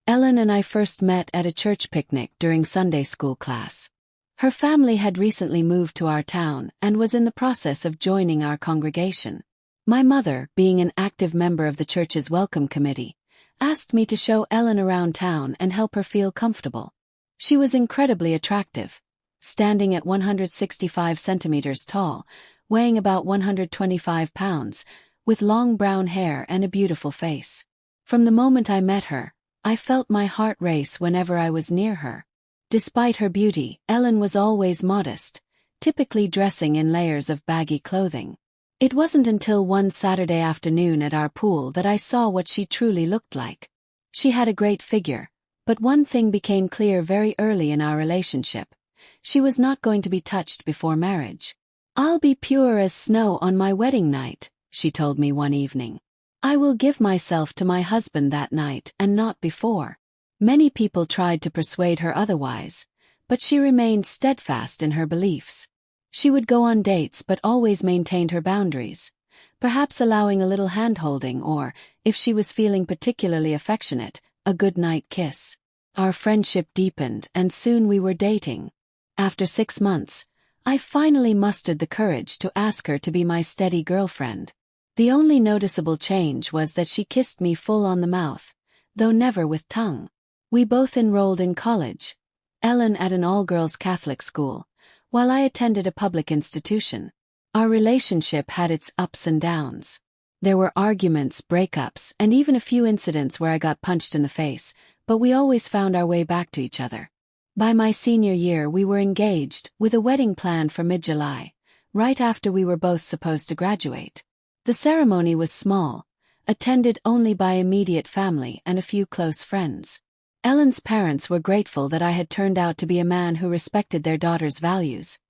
Ellen and I first met at a church picnic during Sunday school class. Her family had recently moved to our town and was in the process of joining our congregation. My mother, being an active member of the church's welcome committee, asked me to show Ellen around town and help her feel comfortable. She was incredibly attractive, standing at 165 centimeters tall, weighing about 125 pounds, with long brown hair and a beautiful face. From the moment I met her, I felt my heart race whenever I was near her. Despite her beauty, Ellen was always modest, typically dressing in layers of baggy clothing. It wasn't until one Saturday afternoon at our pool that I saw what she truly looked like. She had a great figure, but one thing became clear very early in our relationship. She was not going to be touched before marriage. "I'll be pure as snow on my wedding night," she told me one evening. "I will give myself to my husband that night and not before." Many people tried to persuade her otherwise, but she remained steadfast in her beliefs. She would go on dates but always maintained her boundaries, perhaps allowing a little hand-holding or, if she was feeling particularly affectionate, a good-night kiss. Our friendship deepened and soon we were dating. After 6 months, I finally mustered the courage to ask her to be my steady girlfriend. The only noticeable change was that she kissed me full on the mouth, though never with tongue. We both enrolled in college, Ellen at an all-girls Catholic school, while I attended a public institution. Our relationship had its ups and downs. There were arguments, breakups, and even a few incidents where I got punched in the face, but we always found our way back to each other. By my senior year we were engaged, with a wedding planned for mid-July, right after we were both supposed to graduate. The ceremony was small, attended only by immediate family and a few close friends. Ellen's parents were grateful that I had turned out to be a man who respected their daughter's values,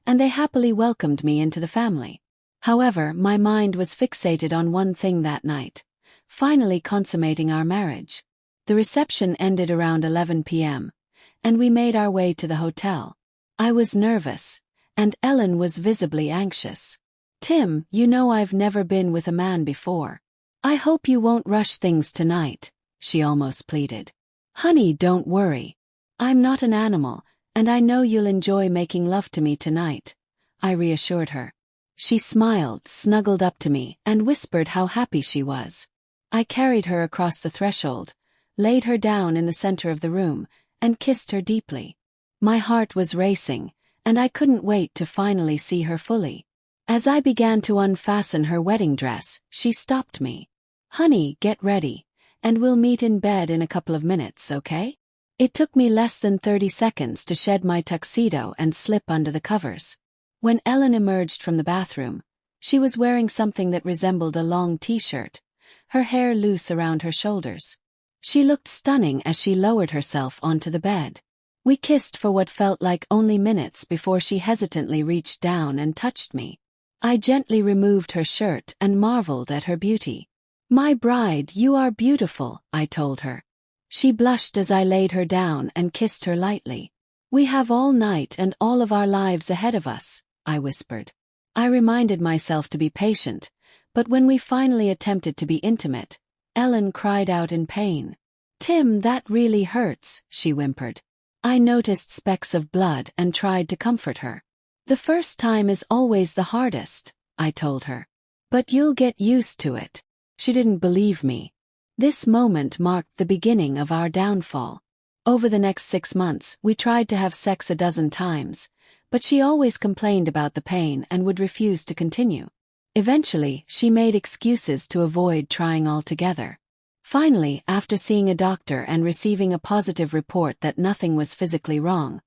and they happily welcomed me into the family. However, my mind was fixated on one thing that night: finally consummating our marriage. The reception ended around 11 p.m., and we made our way to the hotel. I was nervous, and Ellen was visibly anxious. "Tim, you know I've never been with a man before. I hope you won't rush things tonight," she almost pleaded. "Honey, don't worry. I'm not an animal, and I know you'll enjoy making love to me tonight," I reassured her. She smiled, snuggled up to me, and whispered how happy she was. I carried her across the threshold, laid her down in the center of the room, and kissed her deeply. My heart was racing, and I couldn't wait to finally see her fully. As I began to unfasten her wedding dress, she stopped me. "Honey, get ready, and we'll meet in bed in a couple of minutes, okay?" It took me less than 30 seconds to shed my tuxedo and slip under the covers. When Ellen emerged from the bathroom, she was wearing something that resembled a long t-shirt, her hair loose around her shoulders. She looked stunning as she lowered herself onto the bed. We kissed for what felt like only minutes before she hesitantly reached down and touched me. I gently removed her shirt and marveled at her beauty. "My bride, you are beautiful," I told her. She blushed as I laid her down and kissed her lightly. "We have all night and all of our lives ahead of us," I whispered. I reminded myself to be patient, but when we finally attempted to be intimate, Ellen cried out in pain. "Tim, that really hurts," she whimpered. I noticed specks of blood and tried to comfort her. "The first time is always the hardest," I told her. "But you'll get used to it." She didn't believe me. This moment marked the beginning of our downfall. Over the next 6 months, we tried to have sex a dozen times, but she always complained about the pain and would refuse to continue. Eventually, she made excuses to avoid trying altogether. Finally, after seeing a doctor and receiving a positive report that nothing was physically wrong,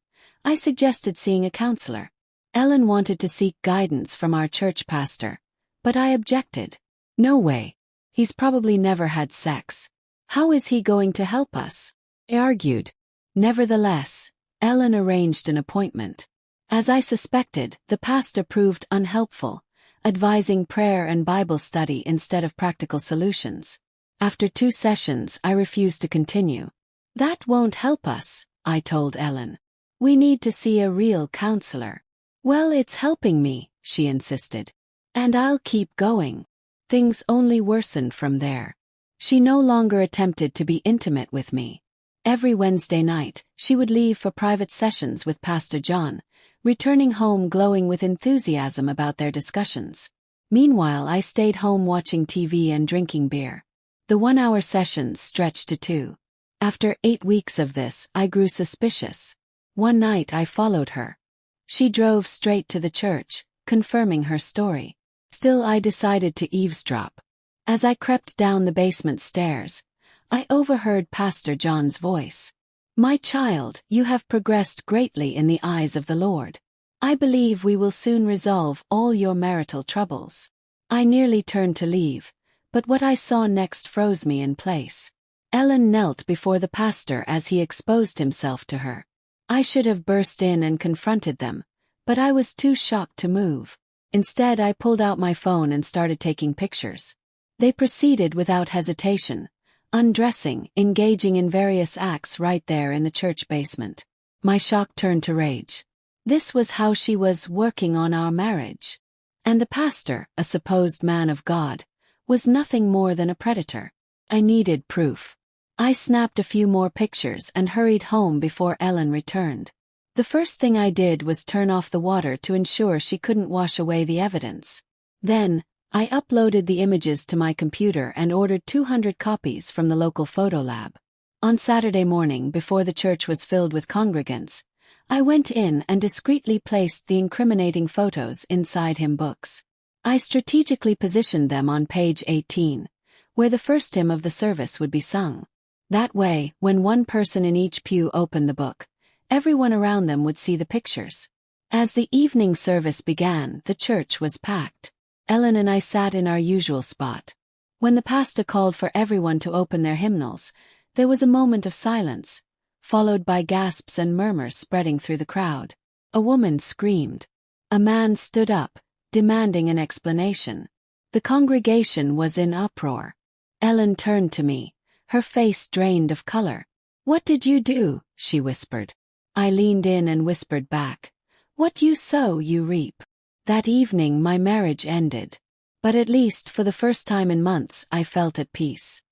I suggested seeing a counselor. Ellen wanted to seek guidance from our church pastor, but I objected. "No way. He's probably never had sex. How is he going to help us?" I argued. Nevertheless, Ellen arranged an appointment. As I suspected, the pastor proved unhelpful, advising prayer and Bible study instead of practical solutions. After 2 sessions, I refused to continue. "That won't help us," I told Ellen. "We need to see a real counselor." "Well, it's helping me," she insisted. "And I'll keep going." Things only worsened from there. She no longer attempted to be intimate with me. Every Wednesday night, she would leave for private sessions with Pastor John, returning home glowing with enthusiasm about their discussions. Meanwhile, I stayed home watching TV and drinking beer. The 1-hour sessions stretched to 2. After 8 weeks of this, I grew suspicious. One night I followed her. She drove straight to the church, confirming her story. Still, I decided to eavesdrop. As I crept down the basement stairs, I overheard Pastor John's voice. "My child, you have progressed greatly in the eyes of the Lord. I believe we will soon resolve all your marital troubles." I nearly turned to leave, but what I saw next froze me in place. Ellen knelt before the pastor as he exposed himself to her. I should have burst in and confronted them, but I was too shocked to move. Instead, I pulled out my phone and started taking pictures. They proceeded without hesitation, undressing, engaging in various acts right there in the church basement. My shock turned to rage. This was how she was working on our marriage. And the pastor, a supposed man of God, was nothing more than a predator. I needed proof. I snapped a few more pictures and hurried home before Ellen returned. The first thing I did was turn off the water to ensure she couldn't wash away the evidence. Then, I uploaded the images to my computer and ordered 200 copies from the local photo lab. On Saturday morning, before the church was filled with congregants, I went in and discreetly placed the incriminating photos inside hymn books. I strategically positioned them on page 18, where the first hymn of the service would be sung. That way, when one person in each pew opened the book, everyone around them would see the pictures. As the evening service began, the church was packed. Ellen and I sat in our usual spot. When the pastor called for everyone to open their hymnals, there was a moment of silence, followed by gasps and murmurs spreading through the crowd. A woman screamed. A man stood up, demanding an explanation. The congregation was in uproar. Ellen turned to me, her face drained of color. "What did you do?" she whispered. I leaned in and whispered back, "What you sow, you reap." That evening my marriage ended. But at least for the first time in months I felt at peace.